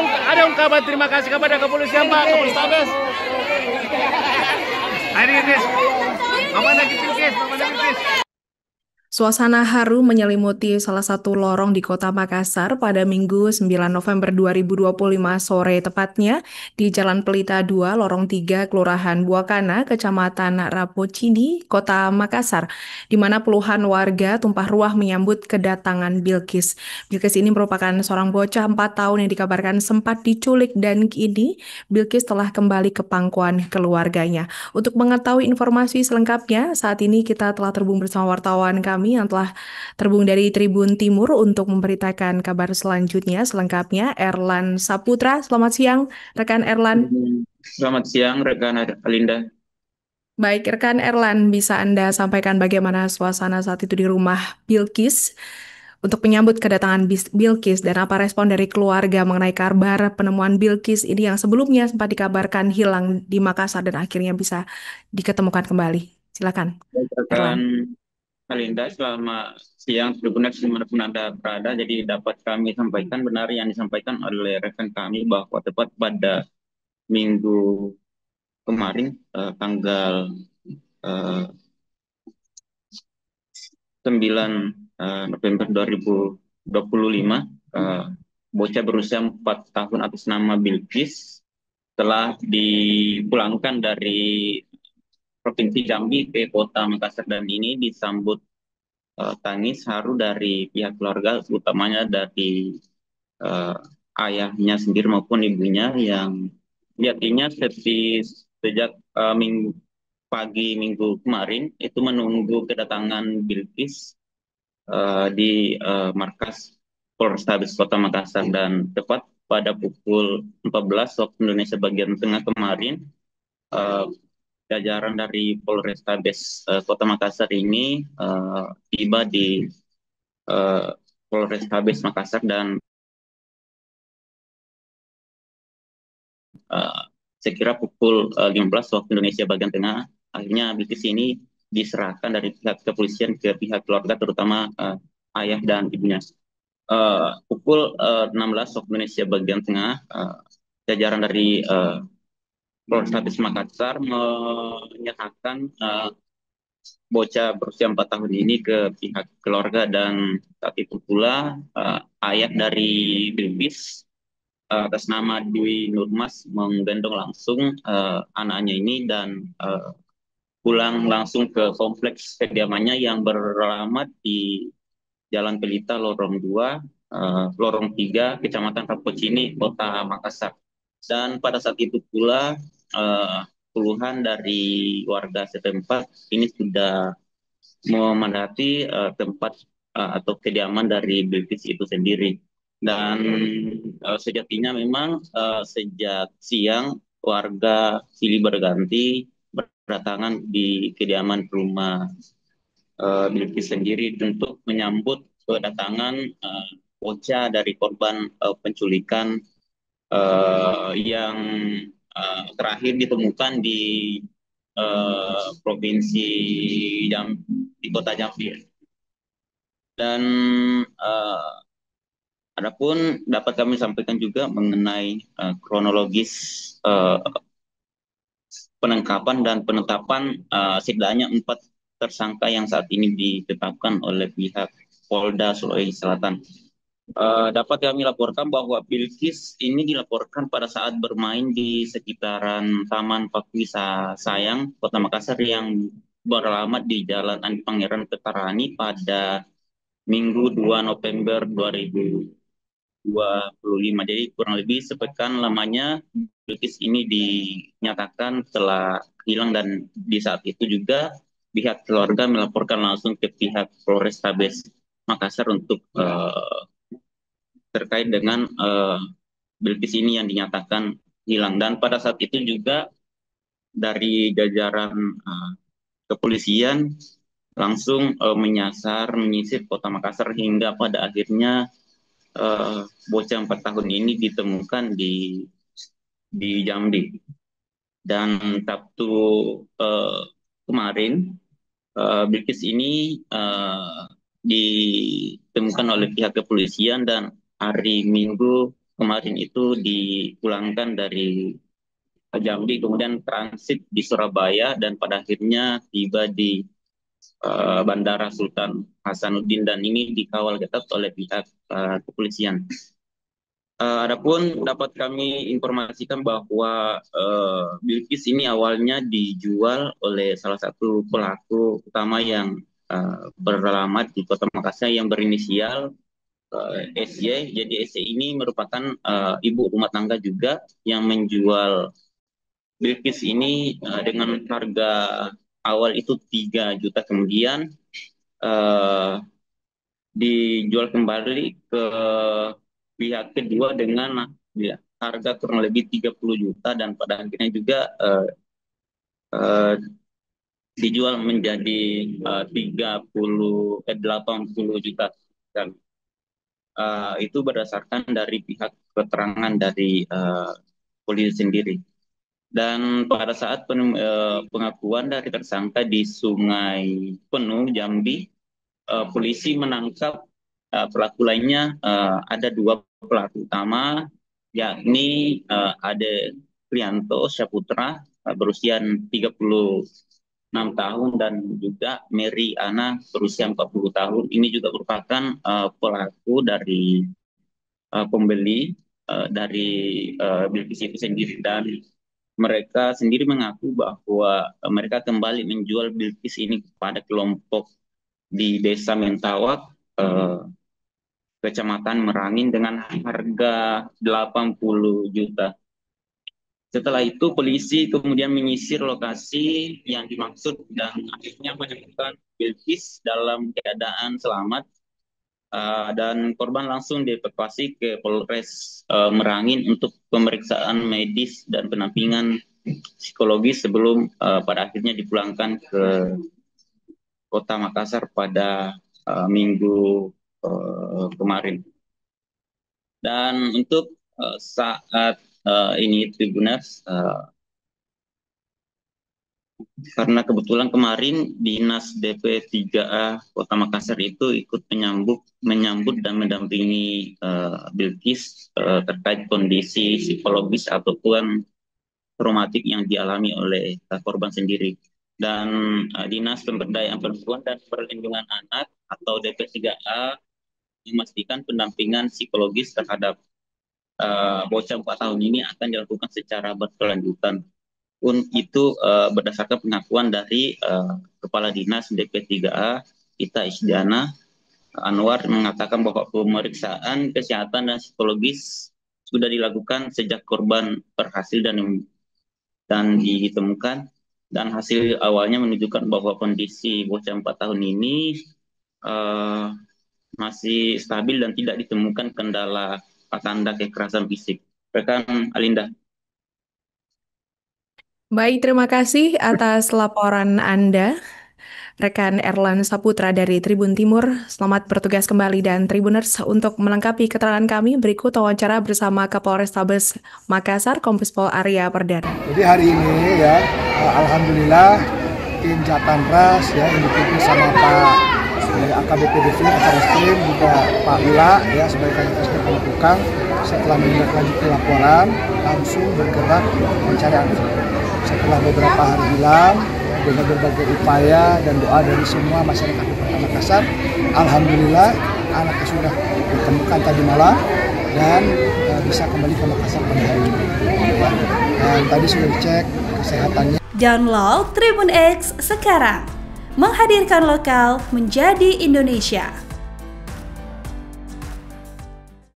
ada ungkapan terima kasih kepada kepolisian Pak, Kapolrestabes. Hari ini, Mama lagi Bilkis, Mama lagi Bilkis. Suasana haru menyelimuti salah satu lorong di Kota Makassar pada Minggu 9 November 2025 sore tepatnya di Jalan Pelita 2, Lorong 3, Kelurahan Buakana, Kecamatan Rapocini, Kota Makassar, di mana puluhan warga tumpah ruah menyambut kedatangan Bilkis. Bilkis ini merupakan seorang bocah 4 tahun yang dikabarkan sempat diculik dan kini Bilkis telah kembali ke pangkuan keluarganya. Untuk mengetahui informasi selengkapnya, saat ini kita telah terhubung bersama wartawan kami yang telah terhubung dari Tribun Timur untuk memberitakan kabar selanjutnya. Selengkapnya, Erlan Saputra. Selamat siang, rekan Erlan. Selamat siang, rekan Alinda. Baik, rekan Erlan, bisa Anda sampaikan bagaimana suasana saat itu di rumah Bilkis untuk menyambut kedatangan Bilkis dan apa respon dari keluarga mengenai kabar penemuan Bilkis ini yang sebelumnya sempat dikabarkan hilang di Makassar dan akhirnya bisa diketemukan kembali. Silakan, Rekan Erlan. Alinda, selamat siang, sebenarnya dimanapun Anda berada. Jadi dapat kami sampaikan benar yang disampaikan oleh rekan kami bahwa tepat pada minggu kemarin, tanggal 9 November 2025, bocah berusia 4 tahun atas nama Bilkis telah dipulangkan dari Provinsi Jambi ke Kota Makassar, dan ini disambut tangis haru dari pihak keluarga, utamanya dari uh, ayahnya sendiri maupun ibunya yang lihatnya sejak pagi minggu kemarin itu menunggu kedatangan Bilkis di markas Polrestabes Kota Makassar, dan tepat pada pukul 14 waktu Indonesia bagian tengah kemarin, uh, jajaran dari Polrestabes Kota Makassar ini tiba di uh, Polrestabes Makassar, dan uh, saya kira pukul 15 waktu Indonesia bagian tengah akhirnya Bilkis ini diserahkan dari pihak kepolisian ke pihak keluarga, terutama ayah dan ibunya. Pukul 16 waktu Indonesia bagian tengah, jajaran dari Polrestabes Makassar menyerahkan bocah berusia 4 tahun ini ke pihak keluarga, dan saat itu pula ayah dari Bilkis atas nama Dwi Nurmas menggendong langsung anaknya ini dan pulang langsung ke kompleks kediamannya yang beralamat di Jalan Pelita Lorong 2, Lorong 3, Kecamatan Rapocini, Kota Makassar. Dan pada saat itu pula puluhan dari warga setempat ini sudah memadati tempat atau kediaman dari Bilkis itu sendiri. Dan sejatinya memang sejak siang warga silih berganti berdatangan di kediaman rumah Bilkis sendiri untuk menyambut kedatangan bocah dari korban penculikan yang terakhir ditemukan di provinsi di kota Jambi. Dan adapun dapat kami sampaikan juga mengenai kronologis penangkapan dan penetapan setidaknya 4 tersangka yang saat ini ditetapkan oleh pihak Polda Sulawesi Selatan. Dapat kami laporkan bahwa Bilkis ini dilaporkan pada saat bermain di sekitaran Taman Pakuwisa Sayang, Kota Makassar, yang beralamat di Jalan Andi Pangeran Petarani pada Minggu 2 November 2025. Jadi kurang lebih sepekan lamanya Bilkis ini dinyatakan telah hilang, dan di saat itu juga pihak keluarga melaporkan langsung ke pihak Polrestabes Makassar untuk terkait dengan Bilkis ini yang dinyatakan hilang. Dan pada saat itu juga dari jajaran kepolisian langsung menyisir Kota Makassar hingga pada akhirnya bocah 4 tahun ini ditemukan di Jambi. Dan Sabtu kemarin Bilkis ini ditemukan oleh pihak kepolisian, dan hari Minggu kemarin itu dipulangkan dari Jambi, kemudian transit di Surabaya, dan pada akhirnya tiba di Bandara Sultan Hasanuddin, dan ini dikawal ketat oleh pihak kepolisian. Adapun dapat kami informasikan bahwa Bilqis ini awalnya dijual oleh salah satu pelaku utama yang beralamat di Kota Makassar yang berinisial SY. Jadi SY ini merupakan ibu rumah tangga juga yang menjual Bilqis ini dengan harga awal itu 3 juta, kemudian dijual kembali ke pihak kedua dengan harga kurang lebih 30 juta, dan pada akhirnya juga dijual menjadi 80 juta. Dan itu berdasarkan dari pihak keterangan dari polisi sendiri. Dan pada saat pengakuan dari tersangka di Sungai Penuh, Jambi, polisi menangkap pelaku lainnya. Ada 2 pelaku utama, yakni Ade Prianto Syaputra berusia 36 tahun, dan juga Mary Ana berusia 40 tahun. Ini juga merupakan pelaku dari pembeli dari Bilqis itu sendiri, dan mereka sendiri mengaku bahwa mereka kembali menjual Bilqis ini kepada kelompok di Desa Mentawak, Kecamatan Merangin, dengan harga 80 juta. Setelah itu polisi kemudian menyisir lokasi yang dimaksud dan akhirnya menemukan Bilqis dalam keadaan selamat, dan korban langsung dievakuasi ke Polres Merangin untuk pemeriksaan medis dan pendampingan psikologis sebelum pada akhirnya dipulangkan ke Kota Makassar pada minggu kemarin. Dan untuk saat ini Tribuners, karena kebetulan kemarin Dinas DP 3A Kota Makassar itu ikut menyambut dan mendampingi Bilqis terkait kondisi psikologis ataupun traumatik yang dialami oleh korban sendiri. Dan Dinas Pemberdayaan Perempuan dan Perlindungan Anak atau DP 3A memastikan pendampingan psikologis terhadap bocah 4 tahun ini akan dilakukan secara berkelanjutan. Itu berdasarkan pengakuan dari Kepala Dinas DP 3A Ita Isdiana Anwar, mengatakan bahwa pemeriksaan kesehatan dan psikologis sudah dilakukan sejak korban berhasil dan ditemukan, dan hasil awalnya menunjukkan bahwa kondisi bocah 4 tahun ini masih stabil dan tidak ditemukan kendala tanda kekerasan fisik. Rekan Alinda. Baik, terima kasih atas laporan Anda, rekan Erlan Saputra dari Tribun Timur. Selamat bertugas kembali, dan Tribuners, untuk melengkapi keterangan kami, berikut wawancara bersama Kapolrestabes Makassar, Kombes Pol Arya Perdana. Jadi hari ini ya, alhamdulillah tim Jatantras ya yang dipimpin sama Pak AKBP Devin, Akareskrim, juga Pak Wila ya sebagai Kasih Pelukang, setelah menindaklanjuti laporan langsung bergerak mencari anak. Setelah beberapa hari hilang, dengan berbagai upaya dan doa dari semua masyarakat di Kota Makassar, alhamdulillah anaknya sudah ditemukan tadi malam dan bisa kembali ke Makassar pada hari ini. Dan tadi sudah dicek kesehatannya. Download Tribun X sekarang, menghadirkan lokal menjadi Indonesia.